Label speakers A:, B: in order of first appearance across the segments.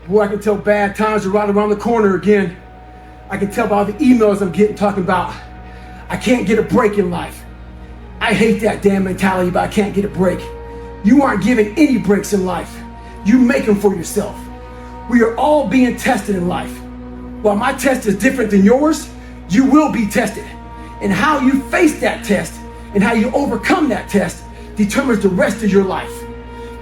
A: Boy, I can tell bad times are right around the corner again. I can tell by the emails I'm getting talking about I can't get a break in life. I hate that damn mentality, but I can't get a break. You aren't given any breaks in life. You make them for yourself. We are all being tested in life. While my test is different than yours, you will be tested. And how you face that test and how you overcome that test determines the rest of your life.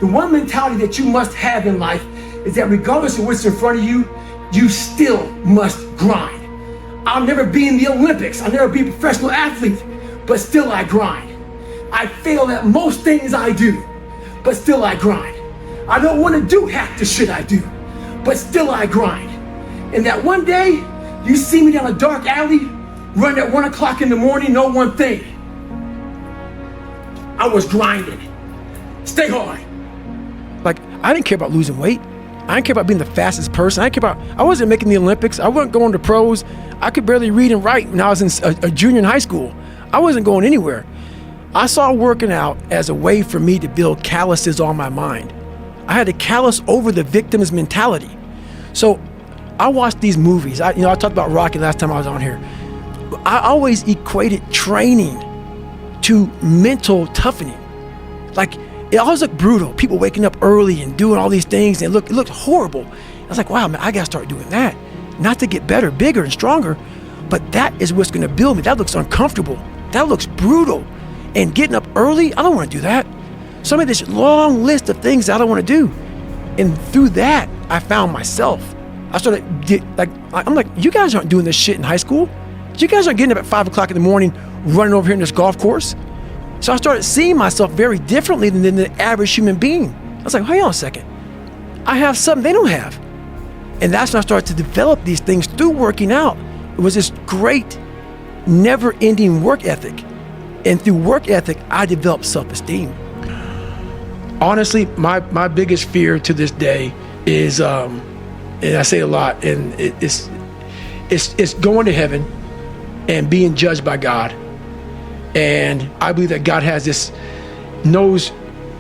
A: The one mentality that you must have in life is that regardless of what's in front of you, you still must grind. I'll never be in the Olympics, I'll never be a professional athlete, but still I grind. I fail at most things I do, but still I grind. I don't want to do half the shit I do, but still I grind. And that one day, you see me down a dark alley, run at 1 o'clock in the morning, know one thing. I was grinding. Stay hard.
B: Like, I didn't care about losing weight. I didn't care about being the fastest person. I wasn't making the Olympics. I wasn't going to pros. I could barely read and write when I was a junior in high school. I wasn't going anywhere. I saw working out as a way for me to build calluses on my mind. I had to callous over the victim's mentality. So I watched these movies. I talked about Rocky last time I was on here. I always equated training to mental toughening. Like, it always looked brutal. People waking up early and doing all these things, and it looked horrible. I was like, wow, man, I gotta start doing that. Not to get better, bigger, and stronger, but that is what's gonna build me. That looks uncomfortable. That looks brutal. And getting up early, I don't wanna do that. So I made this long list of things that I don't wanna do. And through that, I found myself. I started, I'm like, you guys aren't doing this shit in high school. You guys aren't getting up at 5 o'clock in the morning, running over here in this golf course. So I started seeing myself very differently than the average human being. I was like, hold on a second. I have something they don't have. And that's when I started to develop these things through working out. It was this great, never-ending work ethic. And through work ethic, I developed self-esteem. Honestly, my biggest fear to this day is, and I say a lot, and it's going to heaven and being judged by God. And I believe that God knows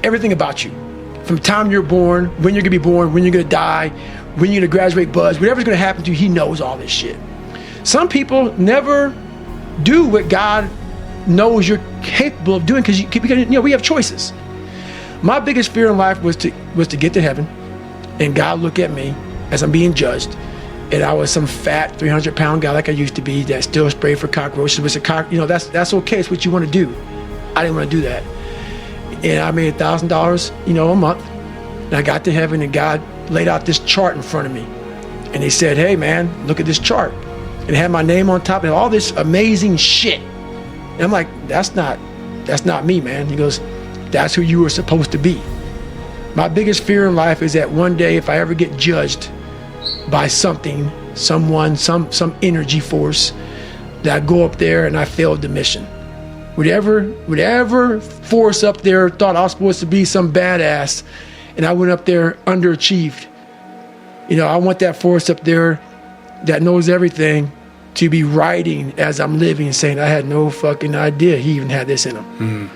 B: everything about you. From the time you're born, when you're gonna be born, when you're gonna die, when you're gonna graduate, buzz, whatever's gonna happen to you, He knows all this shit. Some people never do what God knows you're capable of doing because we have choices. My biggest fear in life was to get to heaven and God look at me as I'm being judged, and I was some fat 300-pound guy like I used to be that still sprayed for cockroaches. That's okay. It's what you want to do. I didn't want to do that, and I made $1,000, a month. And I got to heaven, and God laid out this chart in front of me, and He said, "Hey, man, look at this chart." And it had my name on top and all this amazing shit. And I'm like, "That's not me, man." He goes, "That's who you were supposed to be." My biggest fear in life is that one day, if I ever get judged by something, someone, some energy force, that I go up there and I failed the mission. Whatever force up there thought I was supposed to be some badass, and I went up there underachieved. I want that force up there that knows everything to be writing as I'm living, saying I had no fucking idea he even had this in him. Mm-hmm.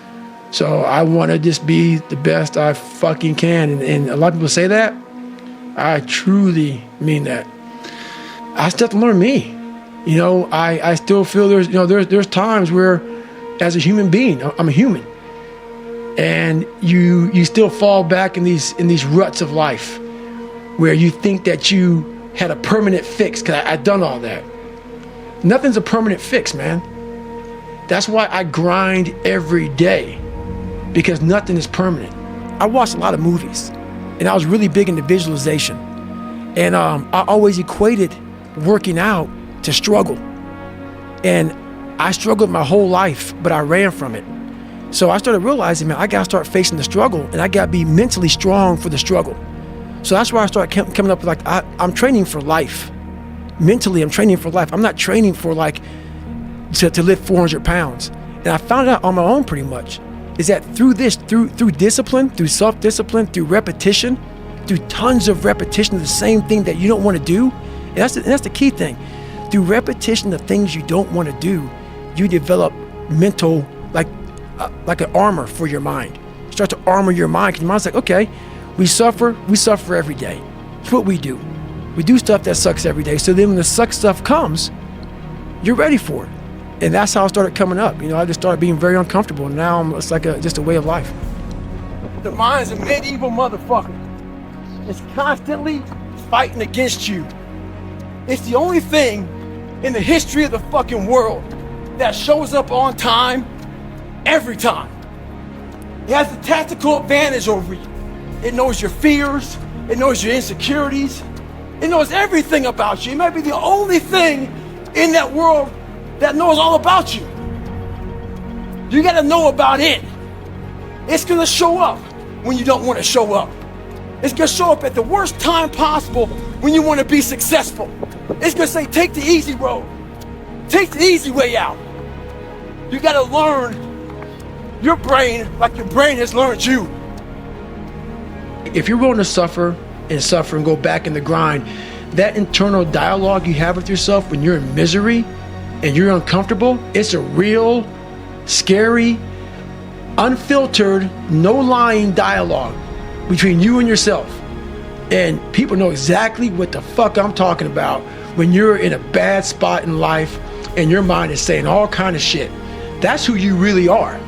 B: So I want to just be the best I fucking can. And a lot of people say that. I truly mean that. I still have to learn me. I still feel there's times where, as a human being, I'm a human, and you still fall back in these ruts of life where you think that you had a permanent fix because I've done all that. Nothing's a permanent fix, man. That's why I grind every day, because nothing is permanent. I watched a lot of movies, and I was really big into visualization. And I always equated working out to struggle. And I struggled my whole life, but I ran from it. So I started realizing, man, I gotta start facing the struggle, and I gotta be mentally strong for the struggle. So that's why I started coming up with I'm training for life. Mentally, I'm training for life. I'm not training for to lift 400 pounds. And I found out on my own pretty much, is that through discipline, through self-discipline, through repetition, through tons of repetition of the same thing that you don't want to do, and that's the key thing. Through repetition of things you don't want to do, you develop mental, like an armor for your mind. You start to armor your mind, because your mind's like, okay, we suffer every day. It's what we do. We do stuff that sucks every day. So then when the suck stuff comes, you're ready for it. And that's how I started coming up. I just started being very uncomfortable. And now it's like just a way of life.
A: The mind's a medieval motherfucker. It's constantly fighting against you. It's the only thing in the history of the fucking world that shows up on time every time. It has a tactical advantage over you. It knows your fears. It knows your insecurities. It knows everything about you. It might be the only thing in that world that knows all about you. You gotta know about it. It's gonna show up when you don't wanna show up. It's gonna show up at the worst time possible when you wanna be successful. It's gonna say, take the easy road. Take the easy way out. You gotta learn your brain like your brain has learned you.
B: If you're willing to suffer and go back in the grind, that internal dialogue you have with yourself when you're in misery and you're uncomfortable, it's a real, scary, unfiltered, no lying dialogue between you and yourself. And people know exactly what the fuck I'm talking about when you're in a bad spot in life and your mind is saying all kind of shit. That's who you really are.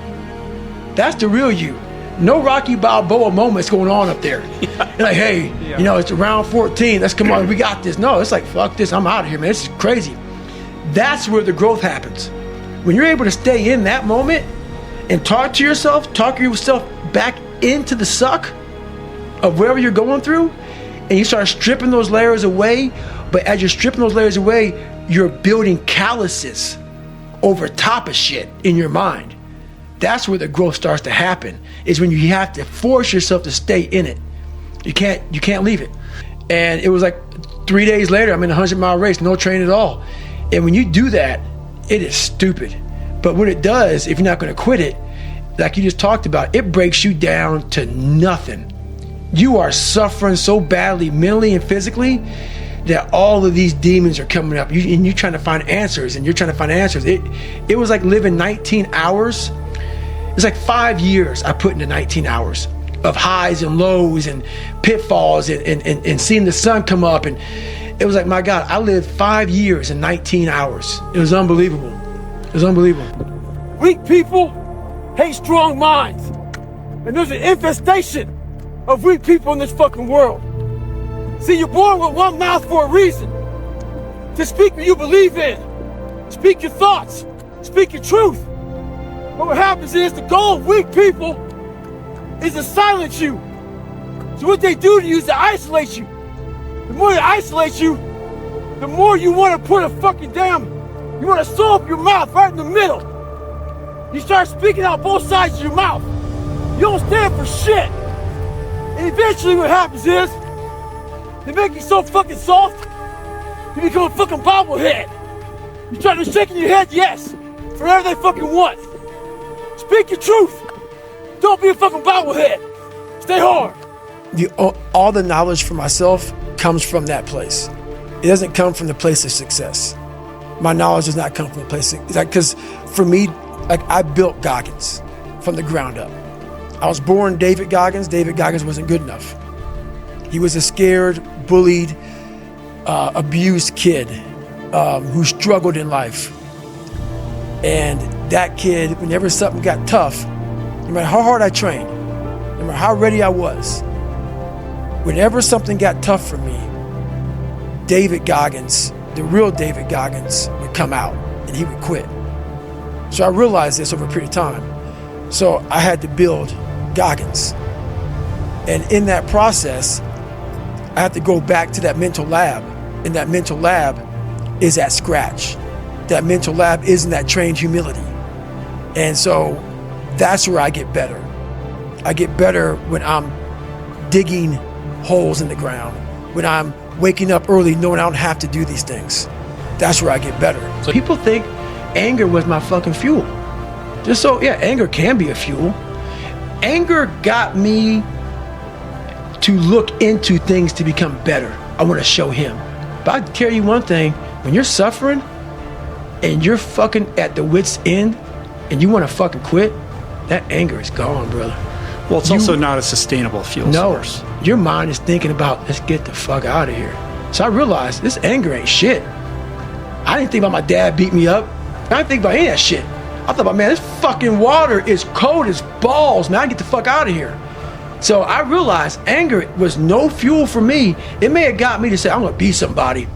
B: That's the real you. No Rocky Balboa moments going on up there.
C: Yeah.
B: You're like, hey, it's around 14. Let's come on, we got this. No, it's like, fuck this, I'm out of here, man. This is crazy. That's where the growth happens. When you're able to stay in that moment and talk yourself back into the suck of wherever you're going through, and you start stripping those layers away, but as you're stripping those layers away, you're building calluses over top of shit in your mind. That's where the growth starts to happen, is when you have to force yourself to stay in it. You can't leave it. And it was like 3 days later, I'm in a 100-mile race, no train at all. And when you do that, it is stupid. But what it does, if you're not gonna quit it, like you just talked about, it breaks you down to nothing. You are suffering so badly, mentally and physically, that all of these demons are coming up. And you're trying to find answers, and you're trying to find answers. It was like living 19 hours. It's like 5 years I put into 19 hours of highs and lows and pitfalls and seeing the sun come up. And it was like, my God, I lived 5 years in 19 hours. It was unbelievable. It was unbelievable.
A: Weak people hate strong minds. And there's an infestation of weak people in this fucking world. See, you're born with one mouth for a reason. To speak what you believe in. Speak your thoughts. Speak your truth. But what happens is the goal of weak people is to silence you. So what they do to you is to isolate you. The more they isolate you, the more you want to put a fucking you want to sew up your mouth right in the middle. You start speaking out both sides of your mouth. You don't stand for shit. And eventually what happens is, they make you so fucking soft, you become a fucking bobblehead. You try to shake your head, yes, for whatever they fucking want. Speak your truth. Don't be a fucking bobblehead. Stay hard.
B: All the knowledge for myself comes from that place. It doesn't come from the place of success. My knowledge does not come from the place of, because for me, I built Goggins from the ground up. I was born David Goggins. David Goggins wasn't good enough. He was a scared, bullied, abused kid who struggled in life. And that kid, whenever something got tough, no matter how hard I trained, no matter how ready I was, whenever something got tough for me, David Goggins, the real David Goggins, would come out and he would quit. So I realized this over a period of time. So I had to build Goggins. And in that process, I have to go back to that mental lab. And that mental lab is at scratch. That mental lab is in that trained humility. And so that's where I get better. I get better when I'm digging holes in the ground, when I'm waking up early knowing I don't have to do these things. That's where I get better. So people think anger was my fucking fuel. Just so, yeah, anger can be a fuel. Anger got me to look into things to become better. I want to show him. But I can tell you one thing, when you're suffering and you're fucking at the wit's end and you want to fucking quit, that anger is gone, brother.
C: Well, it's also not a sustainable fuel source.
B: Your mind is thinking about, let's get the fuck out of here. So I realized this anger ain't shit. I didn't think about my dad beat me up. I didn't think about any of that shit. I thought about, man, this fucking water is cold as balls, man. I get the fuck out of here. So I realized anger was no fuel for me. It may have got me to say, I'm gonna be somebody.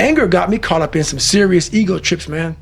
B: Anger got me caught up in some serious ego trips, man.